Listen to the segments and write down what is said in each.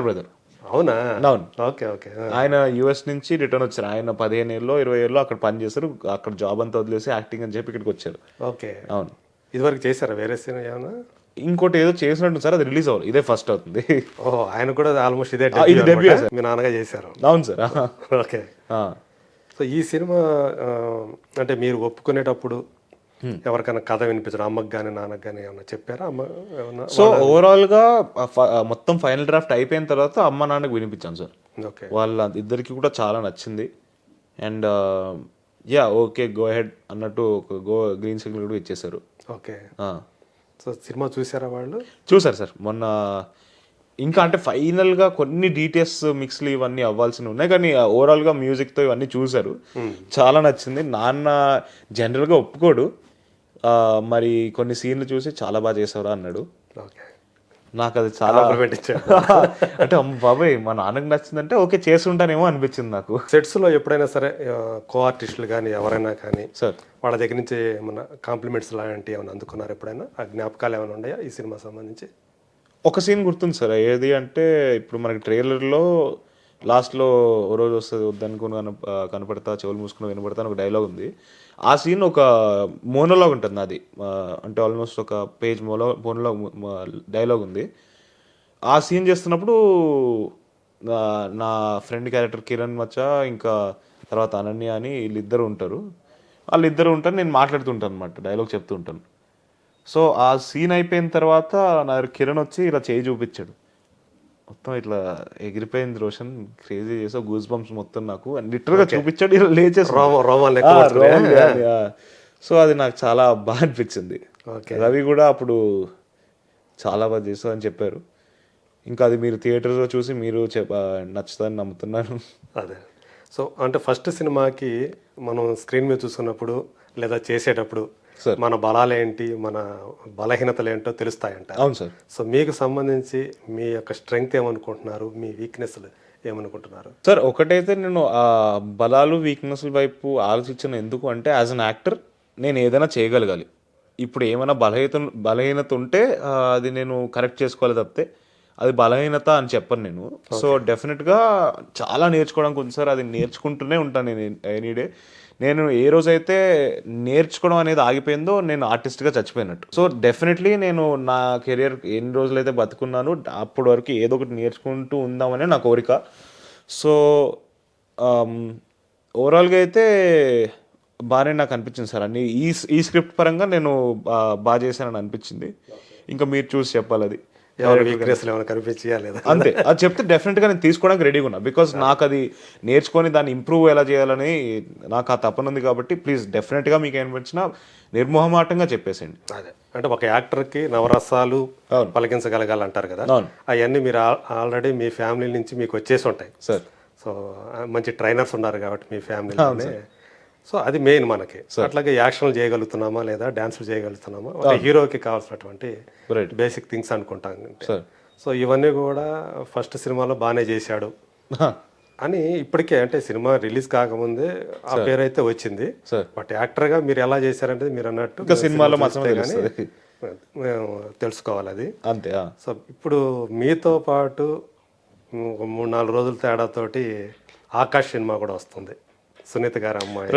Brother. అవునా? అవును. Okay, okay. ఆయన యూఎస్ నుంచి రిటర్న్ వచ్చారు. ఆయన 15 ఏళ్ళలో 20 ఏళ్ళలో అక్కడ పని చేశారు. అక్కడ జాబ్ అంతా వదిలేసి యాక్టింగ్ అని చెప్పి ఇక్కడికి వచ్చారు. ఓకే. అవును. ఇదివరకు చేశారా వేరే సినిమా ఏమన్నా? ఇంకోటి ఏదో చేసినట్టు సార్, అది రిలీజ్ అవ్వాలి. ఇదే ఫస్ట్ అవుతుంది. ఓహో, ఆయన కూడా ఆల్మోస్ట్ ఇదే ఇది డెబ్యూ డెబ్యూ అన్నమాట. సార్. మీ నాన్నగా చేశారు. అవును సార్. ఓకే. సో ఈ సినిమా అంటే మీరు ఒప్పుకునేటప్పుడు ఎవరికైనా కథ వినిపించడం, అమ్మకి కానీ నాన్నకి కానీ ఏమన్నా చెప్పారా? అమ్మ ఏమన్నా? సో ఓవరాల్ గా మొత్తం ఫైనల్ డ్రాఫ్ట్ అయిపోయిన తర్వాత అమ్మ నాన్నకి వినిపించాను సార్. ఓకే. వాళ్ళ ఇద్దరికి కూడా చాలా నచ్చింది. And yeah okay go head అన్నట్టు ఒక గ్రీన్ సిగ్నల్ కూడా ఇచ్చేసారు. ఓకే. సో సినిమా చూసారా వాళ్ళు? చూసారు సార్ మొన్న. ఇంకా అంటే ఫైనల్గా కొన్ని డీటెయిల్స్ మిక్స్లు ఇవన్నీ అవ్వాల్సినవి ఉన్నాయి, కానీ ఓవరాల్గా మ్యూజిక్తో ఇవన్నీ చూశారు. చాలా నచ్చింది. నాన్న జనరల్గా ఒప్పుకోడు, మరి కొన్ని సీన్లు చూసి చాలా బాగా చేసావురా అన్నాడు. ఓకే. నాకు అది చాలా అంటే అమ్మ బాబాయ్ మా నాన్నకు నచ్చిందంటే ఓకే చేసుంటానేమో అనిపించింది నాకు. సెట్స్లో ఎప్పుడైనా సరే కో ఆర్టిస్టులు కానీ ఎవరైనా కానీ సార్ వాళ్ళ దగ్గర నుంచి ఏమన్నా కాంప్లిమెంట్స్ లాంటివి ఏమైనా అందుకున్నారు ఎప్పుడైనా? ఆ జ్ఞాపకాలు ఏమైనా ఉన్నాయా ఈ సినిమా సంబంధించి? ఒక సీన్ గుర్తుంది సార్. ఏది అంటే ఇప్పుడు మనకి ట్రైలర్లో లాస్ట్లో ఓ రోజు వస్తుంది వద్దనుకుని కనపడతా చెవులు మూసుకుని వినపడతా అని ఒక డైలాగ్ ఉంది. ఆ సీన్ ఒక మోనోలాగ్ ఉంటుంది అది, అంటే ఆల్మోస్ట్ ఒక పేజ్ మోనోలాగ్ డైలాగ్ ఉంది. ఆ సీన్ చేస్తున్నప్పుడు నా ఫ్రెండ్ క్యారెక్టర్ కిరణ్ మచ్చా ఇంకా తర్వాత అనన్య అని వీళ్ళిద్దరు ఉంటారు. నేను మాట్లాడుతుంటాను అనమాట, డైలాగ్ చెప్తూ ఉంటాను. సో ఆ సీన్ అయిపోయిన తర్వాత నా కిరణ్ వచ్చి ఇలా చేయి చూపించాడు. మొత్తం ఇట్లా ఎగిరిపోయింది రోషన్, క్రేజీ చేసావు, గూస్ బంప్స్ మొత్తం నాకు లిటరల్గా చూపించాడు. ఇలా లేచేసి సో అది నాకు చాలా బాగా అనిపించింది. రవి కూడా అప్పుడు చాలా బాగా చేసావు అని చెప్పారు. ఇంకా అది మీరు థియేటర్లో చూసి మీరు నచ్చుతుందని నమ్ముతున్నాను. అదే. సో అంటే ఫస్ట్ సినిమాకి మనం స్క్రీన్ మీద చూసుకున్నప్పుడు లేదా చేసేటప్పుడు మన బలాలేంటి, మన బలహీనతలు ఏంటో తెలుస్తాయంట. అవును సార్. సో మీకు సంబంధించి మీ యొక్క స్ట్రెంగ్త్ ఏమనుకుంటున్నారు, మీ వీక్నెస్లు ఏమనుకుంటున్నారు? సార్ ఒకటైతే నేను ఆ బలాలు వీక్నెస్ల వైపు ఆలోచించిన ఎందుకు అంటే యాజ్ అన్ యాక్టర్ నేను ఏదైనా చేయగలగాలి. ఇప్పుడు ఏమైనా బలహీనత ఉంటే అది నేను కరెక్ట్ చేసుకోవాలి తప్పితే అది బలహీనత అని చెప్పను నేను. సో డెఫినెట్గా చాలా నేర్చుకోవడానికి ఉంది సార్. అది నేర్చుకుంటూనే ఉంటాను నేను ఎనీడే. నేను ఏ రోజైతే నేర్చుకోవడం అనేది ఆగిపోయిందో నేను ఆర్టిస్ట్గా చచ్చిపోయినట్టు. సో డెఫినెట్లీ నేను నా కెరియర్ ఎన్ని రోజులైతే బతుకున్నానో అప్పటి వరకు ఏదో ఒకటి నేర్చుకుంటూ ఉందామనే నా కోరిక. సో ఓవరాల్గా అయితే బాగానే నాకు అనిపించింది సార్. అన్ని ఈ స్క్రిప్ట్ పరంగా నేను బాగా చేశానని అనిపించింది. ఇంకా మీరు చూసి చెప్పాలి అది అంతే. అది చెప్తే డెఫినెట్గా నేను తీసుకోవడానికి రెడీగా ఉన్నా. బికాజ్ నాకు అది నేర్చుకొని దాన్ని ఇంప్రూవ్ ఎలా చేయాలని నాకు ఆ తపన ఉంది. కాబట్టి ప్లీజ్ డెఫినెట్గా మీకు ఏమనిపించినా నిర్మోహమాటంగా చెప్పేసేయండి. అదే అంటే ఒక యాక్టర్కి నవరసాలు పలికించగలగాలంటారు కదా, అవన్నీ మీరు ఆల్రెడీ మీ ఫ్యామిలీ నుంచి మీకు వచ్చేసి ఉంటాయి సార్. సో మంచి ట్రైనర్స్ ఉన్నారు కాబట్టి మీ ఫ్యామిలీలోనే. సో అది మెయిన్ మనకి. అట్లాగే యాక్షన్లు చేయగలుగుతున్నామా లేదా డాన్సులు చేయగలుగుతున్నామా, ఒక హీరోకి కావాల్సినటువంటి బేసిక్ థింగ్స్ అనుకుంటాను. సో ఇవన్నీ కూడా ఫస్ట్ సినిమాలో బాగానే చేశాడు అని ఇప్పటికే, అంటే సినిమా రిలీజ్ కాకముందే ఆ పేరు అయితే వచ్చింది. బట్ యాక్టర్గా మీరు ఎలా చేశారంటే మీరు అన్నట్టు సినిమాలో మేము తెలుసుకోవాలి అది అంతే. సో ఇప్పుడు మీతో పాటు 3-4 రోజుల తేడాతోటి ఆకాష్ సినిమా కూడా వస్తుంది, సునీత గారి అమ్మాయి.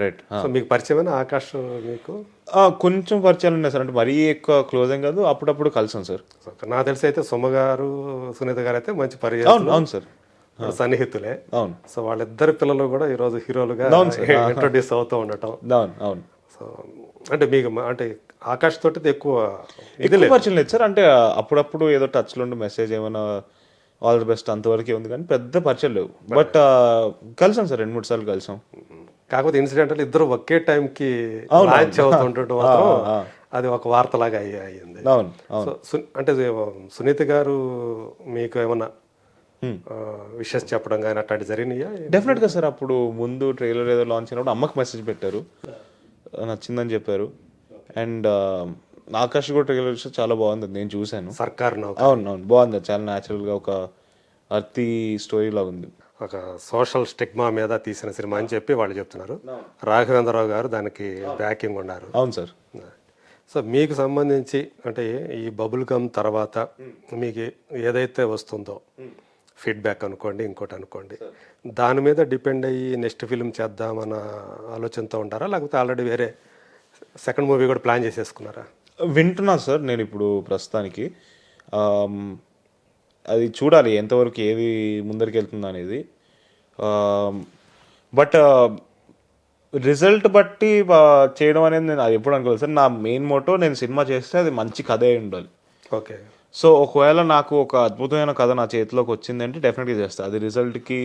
రైట్. సో మీకు పరిచయమైన ఆకాష్? మీకు కొంచెం పరిచయాలు ఉన్నాయి సార్, అంటే మరీ ఎక్కువ క్లోజ్ ఏం కాదు, అప్పుడప్పుడు కలిసాం సార్. నాకు తెలిసి అయితే సుమ గారు సునీత గారు అయితే మంచి పరిచయం. అవును సార్, సన్నిహితులే. అవును. సో వాళ్ళిద్దరు పిల్లలు కూడా ఈరోజు హీరోలుగా ఇంట్రొడ్యూస్ అవుతూ ఉండటం. అవును. సో అంటే మీకు అంటే ఆకాష్ తోటి ఎక్కువ పరిచయం లేదు సార్. అంటే అప్పుడప్పుడు ఏదో టచ్లో ఉండి మెసేజ్ ఏమైనా ఆల్ ది బెస్ట్ అంతవరకే ఉంది, కానీ పెద్ద పరిచయం లేవు. బట్ కలిసాం సార్, 2-3 సార్లు కలిసాం. కాకపోతే ఇన్సిడెంట్ ఇద్దరు ఒకే టైంకి లాంచ్ అవుతుండటం మాత్రం అది ఒక వార్తలాగా అయ్యింది. అంటే సునీత గారు మీకు ఏమన్నా విషెస్ చెప్పడం కానీ అట్లాంటి జరిగినాయా? డెఫినెట్గా సార్. అప్పుడు ముందు ట్రైలర్ ఏదో లాంచ్ అయినప్పుడు అమ్మకి మెసేజ్ పెట్టారు, నచ్చిందని చెప్పారు. అండ్ ఆకాష్ కూడా ట్రైలర్ చాలా బాగుంది, నేను చూశాను. సర్కార్. అవును బాగుంది, చాలా న్యాచురల్గా ఒక అర్తి స్టోరీ లాగా ఉంది. ఒక సోషల్ స్టిగ్మా మీద తీసిన సినిమా అని చెప్పి వాళ్ళు చెప్తున్నారు. రాఘవేంద్రరావు గారు దానికి బ్యాకింగ్ ఉన్నారు. అవును సార్. సో మీకు సంబంధించి అంటే ఈ బబుల్ గమ్ తర్వాత మీకు ఏదైతే వస్తుందో ఫీడ్బ్యాక్ అనుకోండి, ఇంకోటి అనుకోండి, దాని మీద డిపెండ్ అయ్యి నెక్స్ట్ ఫిల్మ్ చేద్దామన్న ఆలోచనతో ఉంటారా, లేకపోతే ఆల్రెడీ వేరే సెకండ్ మూవీ కూడా ప్లాన్ చేసేసుకున్నారా? వింటున్నా సార్ నేను ఇప్పుడు ప్రస్తుతానికి. అది చూడాలి ఎంతవరకు ఏది ముందరికి వెళ్తుంది అనేది. బట్ రిజల్ట్ బట్టి చేయడం అనేది నేను అది ఎప్పుడు అనుకోలేదు సార్. నా మెయిన్ మోటో నేను సినిమా చేస్తే అది మంచి కథ అయి ఉండాలి. ఓకే. సో ఒకవేళ నాకు ఒక అద్భుతమైన కథ నా చేతిలోకి వచ్చింది అంటే డెఫినెట్గా చేస్తాను. అది రిజల్ట్కి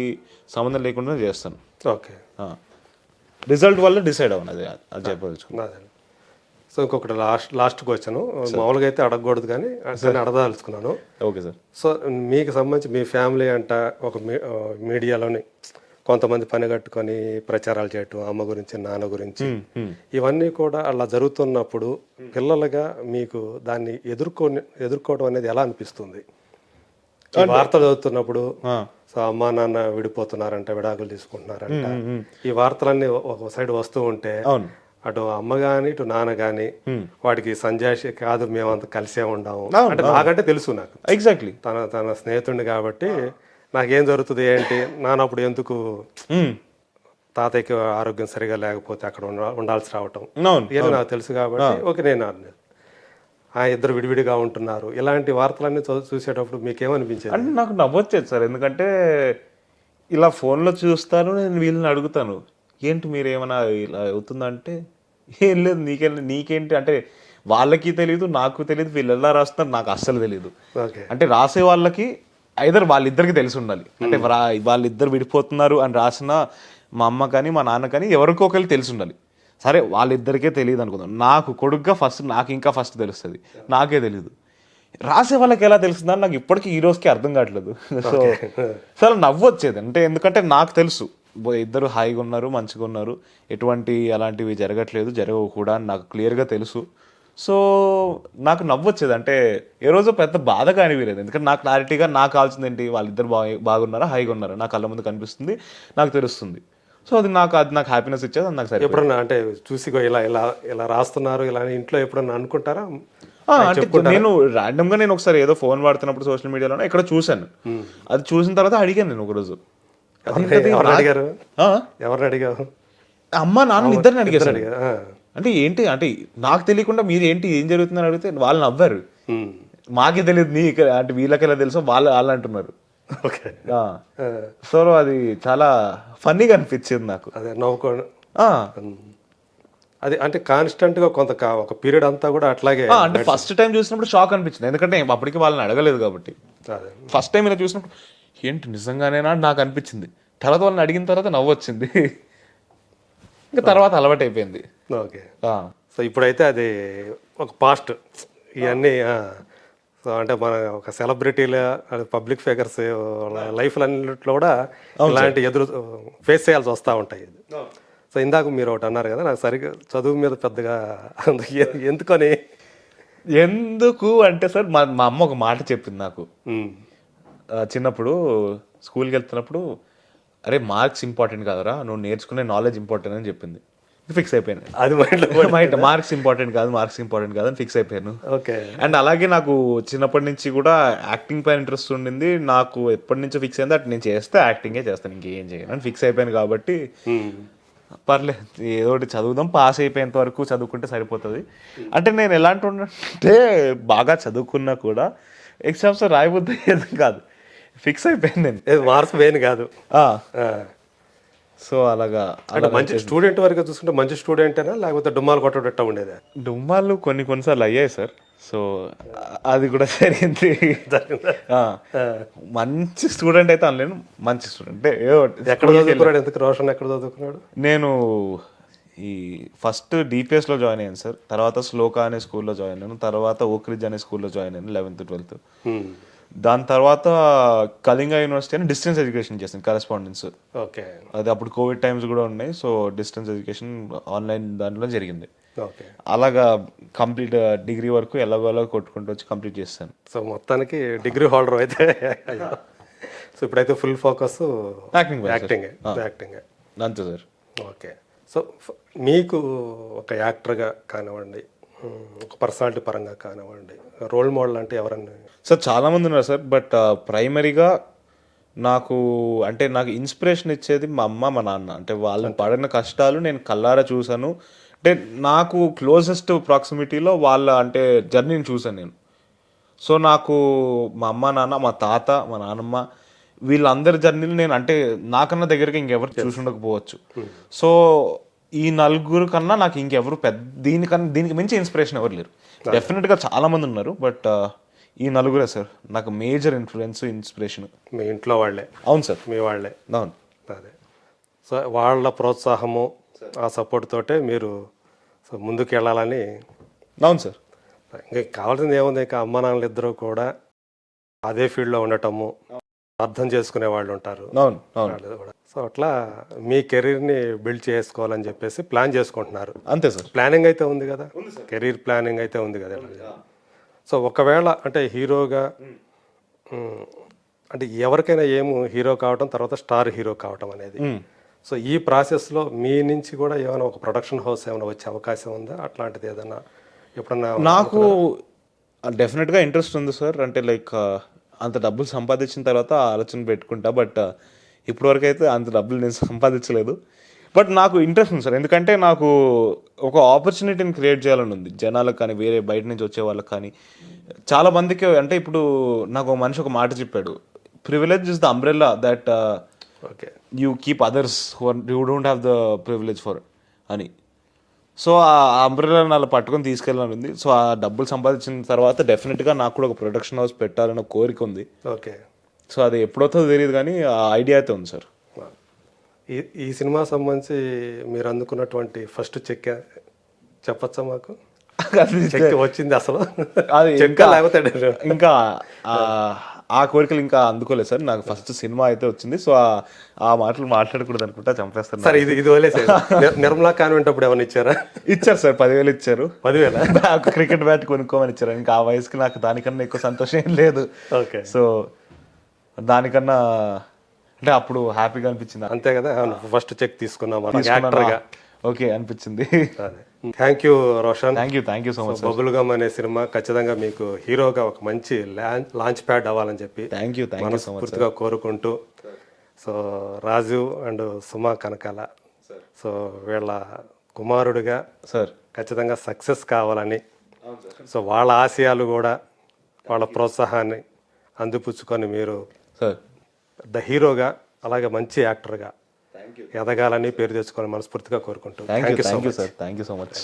సంబంధం లేకుండా చేస్తాను. ఓకే. రిజల్ట్ వల్ల డిసైడ్ అవ్వను, అది అది చెప్పదలుచుకున్నాను. సో ఇంకొకటి లాస్ట్ క్వశ్చన్, మామూలుగా అయితే అడగకూడదు కానీ అడగదలుచుకున్నాను. Okay sir. సో మీకు సంబంధించి మీ ఫ్యామిలీ అంట ఒక మీడియాలోని కొంతమంది పని కట్టుకొని ప్రచారాలు చేయటం, అమ్మ గురించి, నాన్న గురించి, ఇవన్నీ కూడా అలా జరుగుతున్నప్పుడు పిల్లలుగా మీకు దాన్ని ఎదుర్కోవడం అనేది ఎలా అనిపిస్తుంది? వార్తలు చదువుతున్నప్పుడు సో అమ్మా నాన్న విడిపోతున్నారంట, విడాకులు తీసుకుంటున్నారంట, ఈ వార్తలన్నీ ఒక సైడ్ వస్తూ ఉంటే అటు అమ్మ గాని ఇటు నాన్న గాని వాడికి సంజాషి కాదు, మేమంతా కలిసే ఉండాము అంటే నాకంటే తెలుసు, నాకు ఎగ్జాక్ట్లీ తన స్నేహితుడిని కాబట్టి నాకేం జరుగుతుంది ఏంటి, నాన్నప్పుడు ఎందుకు తాతయ్యకి ఆరోగ్యం సరిగా లేకపోతే అక్కడ ఉండాల్సి రావటం ఇవన్నీ నాకు తెలుసు కాబట్టి ఓకే నేను ఇద్దరు విడివిడిగా ఉంటున్నారు, ఇలాంటి వార్తలన్నీ చూసేటప్పుడు మీకేమనిపించింది? అంటే నాకు నవ్వొచ్చేది సార్. ఎందుకంటే ఇలా ఫోన్లో చూస్తాను, నేను వీళ్ళని అడుగుతాను ఏంటి మీరేమైనా ఇలా అవుతుందంటే ఏం లేదు నీకేంటి అంటే వాళ్ళకి తెలియదు, నాకు తెలియదు, వీళ్ళు ఎలా రాస్తున్నారు నాకు అస్సలు తెలియదు. అంటే రాసే వాళ్ళకి ఐదర్ వాళ్ళిద్దరికి తెలిసి ఉండాలి. అంటే వాళ్ళిద్దరు విడిపోతున్నారు అని రాసిన మా అమ్మ కానీ మా నాన్న కానీ ఎవరికో ఒకరికి తెలిసి ఉండాలి. సరే వాళ్ళిద్దరికే తెలియదు అనుకుందాం, నాకు కొడుకుగా నాకు ఇంకా ఫస్ట్ తెలుస్తుంది, నాకే తెలియదు. రాసే వాళ్ళకి ఎలా తెలుస్తుందని నాకు ఇప్పటికీ ఈ రోజుకి అర్థం కావట్లేదు. సో చాలా నవ్వు వచ్చేది. అంటే ఎందుకంటే నాకు తెలుసు ఇద్దరు హాయిగా ఉన్నారు, మంచిగా ఉన్నారు, ఎటువంటి అలాంటివి జరగట్లేదు, జరగవు కూడా అని నాకు క్లియర్గా తెలుసు. సో నాకు నవ్వు వచ్చేది. అంటే ఏ రోజు పెద్ద బాధగా అనిపించలేదు. ఎందుకంటే నాకు క్లారిటీగా నాకు కావాల్సింది ఏంటి, వాళ్ళిద్దరు బాగున్నారా, హాయిగా ఉన్నారా, నా కళ్ళ ముందు కనిపిస్తుంది, నాకు తెలుస్తుంది. సో అది నాకు హ్యాపీనెస్ ఇచ్చేది. అది నాకు సరే. ఎప్పుడన్నా అంటే చూసి ఇలా రాస్తున్నారు ఇలా ఇంట్లో ఎప్పుడన్నా అనుకుంటారా? అంటే నేను ర్యాండమ్ గా నేను ఒకసారి ఏదో ఫోన్ వాడుతున్నప్పుడు సోషల్ మీడియాలో ఎక్కడ చూశాను. అది చూసిన తర్వాత అడిగాను నేను ఒకరోజు, ఎవరిని అడిగావు? అమ్మ నాన్న ఇద్దరిని అడిగాను. అంటే ఏంటి అంటే నాకు తెలియకుండా మీరు ఏంటి ఏం జరుగుతుందని అడిగితే వాళ్ళు నవ్వారు. మాకే తెలియదు అంటే వీళ్ళకెలా తెలుసో వాళ్ళు అంటున్నారు. సో అది చాలా ఫన్నీగా అనిపించింది నాకు. అదే నవ్వుకోండి. అది అంటే కాన్స్టెంట్ గా ఒక పీరియడ్ అంతా కూడా అట్లాగే. అంటే ఫస్ట్ టైం చూసినప్పుడు షాక్ అనిపించింది, ఎందుకంటే అప్పటికి వాళ్ళని అడగలేదు కాబట్టి. ఫస్ట్ టైం ఇలా చూసినప్పుడు ఏంటి నిజంగానేనా నాకు అనిపించింది. తర్వాత వాళ్ళని అడిగిన తర్వాత నవ్వు వచ్చింది. ఇంకా తర్వాత అలవాటు అయిపోయింది. ఓకే. సో ఇప్పుడైతే అది ఒక పాస్ట్ ఇవన్నీ. సో అంటే మన ఒక సెలబ్రిటీలు పబ్లిక్ ఫిగర్స్ లైఫ్లన్నింటిలో కూడా ఇలాంటి ఫేస్ చేయాల్సి వస్తూ ఉంటాయి. సో ఇందాక మీరు ఒకటి అన్నారు కదా, నాకు సరిగ్గా చదువు మీద పెద్దగా ఎందుకు అంటే సార్ మా అమ్మ ఒక మాట చెప్పింది నాకు చిన్నప్పుడు. స్కూల్కి వెళ్తున్నప్పుడు అరే మార్క్స్ ఇంపార్టెంట్ కాదురా, నువ్వు నేర్చుకునే నాలెడ్జ్ ఇంపార్టెంట్ అని చెప్పింది. ఫిక్స్ అయిపోయాను. అది మార్క్స్ ఇంపార్టెంట్ కాదు అని ఫిక్స్ అయిపోయాను. ఓకే. అండ్ అలాగే నాకు చిన్నప్పటి నుంచి కూడా యాక్టింగ్ పైన ఇంట్రెస్ట్ ఉండింది. నాకు ఎప్పటి నుంచో ఫిక్స్ అయింది అటు నేను చేస్తే యాక్టింగే చేస్తాను, ఇంకేం చేయను అని ఫిక్స్ అయిపోయాను. కాబట్టి పర్లేదు ఏదో ఒకటి చదువుదాం, పాస్ అయిపోయేంత వరకు చదువుకుంటే సరిపోతుంది. అంటే నేను ఎలాంటి అంటే బాగా చదువుకున్నా కూడా ఎగ్జామ్స్ రాయబుద్ది కాదు, ఫిక్స్ అయిపోయింది నేను. మార్క్స్ మెయిన్ కాదు. సో అలాగా మంచి స్టూడెంట్ వరకు చూసుకుంటే మంచి స్టూడెంటేనా లేకపోతే డుమ్మాలు కొట్టడం ఉండేదా? డుమ్మాలు కొన్నిసార్లు అయ్యాయి సార్. సో అది కూడా జరిగింది. మంచి స్టూడెంట్ అయితే అనలేను, మంచి స్టూడెంట్. ఎక్కడ చదువుకున్నాడు? ఎందుకు రోషన్ ఎక్కడ చదువుకున్నాడు? నేను ఈ ఫస్ట్ డిపిఎస్లో జాయిన్ అయ్యాను సార్, తర్వాత శ్లోక అనే స్కూల్లో జాయిన్ అయ్యాను, తర్వాత ఓక్రిడ్జ్ అనే స్కూల్లో జాయిన్ అయ్యాను 11th 12th. దాని తర్వాత కళింగ యూనివర్సిటీ అని డిస్టెన్స్ ఎడ్యుకేషన్ చేశాను, కరెస్పాండెన్స్. ఓకే. అది అప్పుడు కోవిడ్ టైమ్స్ కూడా ఉన్నాయి. సో డిస్టెన్స్ ఎడ్యుకేషన్ ఆన్లైన్ దాంట్లో జరిగింది. ఓకే. అలాగా కంప్లీట్ డిగ్రీ వరకు ఎలాగోలా కొట్టుకుంటూ వచ్చి కంప్లీట్ చేస్తాను. సో మొత్తానికి డిగ్రీ హోల్డర్ అయితే. సో ఇప్పుడైతే ఫుల్ ఫోకస్ యాక్టింగ్ అంతే సార్. ఓకే. సో మీకు ఒక యాక్టర్గా కానివ్వండి, ఒక పర్సనాలిటీ పరంగా కానివ్వండి, రోల్ మోడల్ అంటే ఎవరన్నా? సార్ చాలామంది ఉన్నారు సార్, బట్ ప్రైమరీగా నాకు అంటే నాకు ఇన్స్పిరేషన్ ఇచ్చేది మా అమ్మ మా నాన్న. అంటే వాళ్ళు పడిన కష్టాలు నేను కళ్ళారా చూశాను. అంటే నాకు క్లోజెస్ట్ ప్రాక్సిమిటీలో వాళ్ళ అంటే జర్నీని చూశాను నేను. సో నాకు మా అమ్మ నాన్న, మా తాత, మా నాన్నమ్మ వీళ్ళందరి జర్నీలు నేను అంటే నాకన్నా దగ్గరగా ఇంకెవరు చూసి ఉండకపోవచ్చు. సో ఈ నలుగురు కన్నా నాకు ఇంకెవరు దీనికి మించి ఇన్స్పిరేషన్ ఎవరు లేరు. డెఫినెట్గా చాలా మంది ఉన్నారు, బట్ ఈ నలుగురే సార్ నాకు మేజర్ ఇన్స్పిరేషన్. మీ ఇంట్లో వాళ్ళే? అవును సార్, మీ వాళ్ళే. అవును. అదే, సో వాళ్ళ ప్రోత్సాహము ఆ సపోర్ట్ తోటే మీరు సో ముందుకు వెళ్ళాలని. అవును సార్. ఇంకా కావాల్సింది ఏముంది, ఇంకా అమ్మ నాన్నలు ఇద్దరు కూడా అదే ఫీల్డ్లో ఉండటము, అర్థం చేసుకునే వాళ్ళు ఉంటారు. అవును అవును. వాళ్ళు కూడా సో అట్లా మీ కెరీర్ని బిల్డ్ చేసుకోవాలని చెప్పేసి ప్లాన్ చేసుకుంటున్నారు. అంతే సార్. ప్లానింగ్ అయితే ఉంది కదా, కెరీర్ ప్లానింగ్ అయితే ఉంది కదా. సో ఒకవేళ అంటే హీరోగా అంటే ఎవరికైనా హీరో కావటం, తర్వాత స్టార్ హీరో కావటం అనేది, సో ఈ ప్రాసెస్లో మీ నుంచి కూడా ఏమైనా ఒక ప్రొడక్షన్ హౌస్ ఏమైనా వచ్చే అవకాశం ఉందా? అట్లాంటిది ఏదైనా ఎప్పుడన్నా? నాకు డెఫినెట్గా ఇంట్రెస్ట్ ఉంది సార్. అంటే లైక్ అంత డబ్బులు సంపాదించిన తర్వాత ఆలోచన పెట్టుకుంటా, బట్ ఇప్పటివరకు అయితే అంత డబ్బులు నేను సంపాదించలేదు. బట్ నాకు ఇంట్రెస్ట్ ఉంది సార్, ఎందుకంటే నాకు ఒక ఆపర్చునిటీని క్రియేట్ చేయాలని ఉంది జనాలకు కానీ, వేరే బయట నుంచి వచ్చే వాళ్ళకి కానీ. చాలా మందికి అంటే ఇప్పుడు నాకు ఒక మనిషి ఒక మాట చెప్పాడు, privilege is the umbrella that okay you keep others you don't have the privilege for అని. సో ఆ అంబ్రెల్లాని అలా పట్టుకొని తీసుకెళ్ళాలని ఉంది. సో ఆ డబ్బులు సంపాదించిన తర్వాత డెఫినెట్గా నాకు కూడా ఒక ప్రొడక్షన్ హౌస్ పెట్టాలన్న కోరిక ఉంది. ఓకే. సో అది ఎప్పుడవుతుందో తెలియదు, కానీ ఆ ఐడియా అయితే ఉంది సార్. ఈ సినిమా సంబంధించి మీరు అందుకున్నటువంటి ఫస్ట్ చెక్ చెప్పచ్చా మాకు? చెక్ వచ్చింది అసలు? అది చెక్ లేకపోతే ఇంకా ఆ కోరికలు ఇంకా అందుకోలేదు సార్. నాకు ఫస్ట్ సినిమా అయితే వచ్చింది. సో ఆ మాటలు మాట్లాడకూడదు అనుకుంటా, చంపేస్తారు సార్. ఇది వదిలేసే నిర్మలా కాన్వెంట్ అప్పుడు ఏమైనా ఇచ్చారా? ఇచ్చారు సార్, 10,000 ఇచ్చారు. 10,000? నాకు క్రికెట్ బ్యాట్ కొనుక్కోమని ఇచ్చారు. ఇంకా ఆ వయసుకి నాకు దానికన్నా ఎక్కువ సంతోషం ఏం లేదు. ఓకే. సో దానికన్నా అంటే అప్పుడు హ్యాపీగా అనిపించింది. అంతే కదా, ఫస్ట్ చెక్ తీసుకున్నాం యాక్టర్గా. ఓకే అనిపించింది. Thank you Roshan. Thank you so much. Bubble gum అనే సినిమా ఖచ్చితంగా మీకు హీరోగా ఒక మంచి లాంచ్ ప్యాడ్ అవ్వాలని చెప్పి థ్యాంక్ యూ సో మచ్ మనస్ఫూర్తిగా కోరుకుంటూ, so Raju and Suma Kanakala so వీళ్ళ కుమారుడిగా సార్ ఖచ్చితంగా సక్సెస్ కావాలని, సో వాళ్ళ ఆశయాలు కూడా వాళ్ళ ప్రోత్సాహాన్ని అందిపుచ్చుకొని మీరు సార్ ద హీరోగా అలాగే మంచి యాక్టర్గా ఎదగాలని, పేరు తెచ్చుకోవాలని మనస్ఫూర్తిగా కోరుకుంటూ thank you sir. Thank you so much.